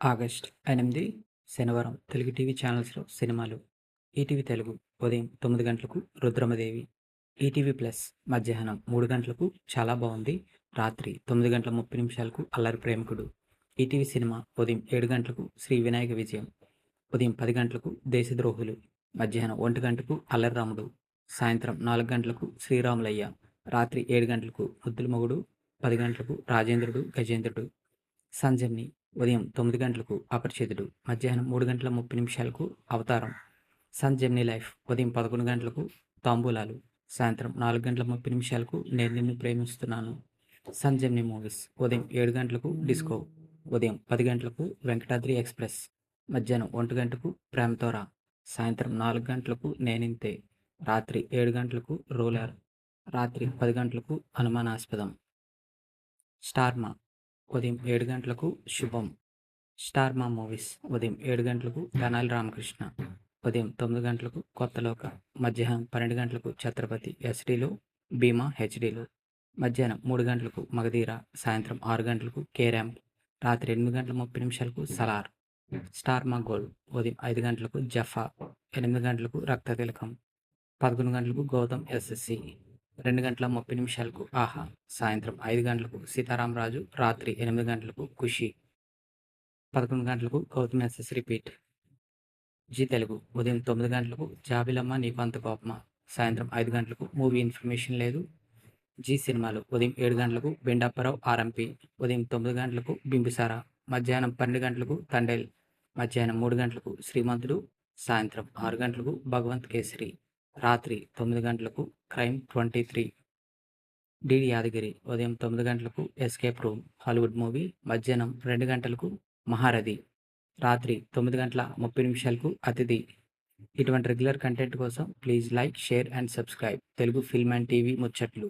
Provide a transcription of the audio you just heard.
August 8 శనివారం Telugu TV ఛానల్స్లో సినిమాలు. ఈటీవీ తెలుగు ఉదయం 9 గంటలకు రుద్రమదేవి. ఈటీవీ ప్లస్ మధ్యాహ్నం 3 గంటలకు చాలా బాగుంది. రాత్రి 9 గంటల 30 నిమిషాలకు అల్లరి ప్రేమికుడు. ఈటీవీ సినిమా ఉదయం 7 గంటలకు శ్రీ వినాయక విజయం. ఉదయం 10 గంటలకు దేశద్రోహులు. మధ్యాహ్నం 1 గంటకు అల్లరి రాముడు. సాయంత్రం 4 గంటలకు శ్రీరాములయ్య. రాత్రి 7 గంటలకు ముద్దుల మొగుడు. 10 గంటలకు రాజేంద్రుడు గజేంద్రుడు. సంజమ్ని ఉదయం 9 గంటలకు అపరిచితుడు. మధ్యాహ్నం 3 గంటల 30 నిమిషాలకు అవతారం. సంజమ్ని లైఫ్ ఉదయం 11 గంటలకు తాంబూలాలు. సాయంత్రం 4 గంటల 30 నిమిషాలకు నేను నిన్ను ప్రేమిస్తున్నాను. సంజమ్ని మూవీస్ ఉదయం 7 గంటలకు డిస్కో. ఉదయం 10 గంటలకు వెంకటాద్రి ఎక్స్ప్రెస్. మధ్యాహ్నం 1 గంటకు ప్రేమతోరా. సాయంత్రం 4 గంటలకు నేనింతే. రాత్రి 7 గంటలకు రూలర్. రాత్రి 10 గంటలకు అనుమానాస్పదం. స్టార్మా ఉదయం 7 గంటలకు శుభం. స్టార్ మా మూవీస్ ఉదయం 7 గంటలకు తెనాలి రామకృష్ణ. ఉదయం 9 గంటలకు కొత్తలోక. మధ్యాహ్నం 12 గంటలకు ఛత్రపతి ఎస్డీలో, భీమా హెచ్డీలో. మధ్యాహ్నం 3 గంటలకు మగధీర. సాయంత్రం 6 గంటలకు కేరామ్. రాత్రి 8 గంటల 30 నిమిషాలకు సలార్. స్టార్ మా గోల్డ్ ఉదయం 5 గంటలకు జఫా. 8 గంటలకు రక్త తిలకం. 11 గంటలకు గౌతమ్ ఎస్ఎస్సి. 2 గంటల 30 నిమిషాలకు ఆహా. సాయంత్రం 5 గంటలకు సీతారామరాజు. రాత్రి 8 గంటలకు ఖుషి. 11 గంటలకు Gautham SS repeat. Zee Telugu ఉదయం 9 గంటలకు జాబిలమ్మ నీకు అంత కోపమా. సాయంత్రం 5 గంటలకు మూవీ ఇన్ఫర్మేషన్ లేదు. జీ సినిమాలు ఉదయం 7 గంటలకు బెండాపరావు ఆర్ఎంపి. ఉదయం 9 గంటలకు బింబిసార. మధ్యాహ్నం 12 గంటలకు తండేల్. మధ్యాహ్నం 3 గంటలకు శ్రీమంతుడు. సాయంత్రం 6 గంటలకు భగవంత్ కేసరి. రాత్రి 9 గంటలకు క్రైమ్ 23. డిడి యాదగిరి ఉదయం 9 గంటలకు ఎస్కేప్ రూమ్ హాలీవుడ్ మూవీ. మధ్యాహ్నం 2 గంటలకు మహారథి. రాత్రి 9 గంటల 30 నిమిషాలకు అతిథి. ఇటువంటి రెగ్యులర్ కంటెంట్ కోసం please like, share and subscribe Telugu film and TV ముచ్చట్లు.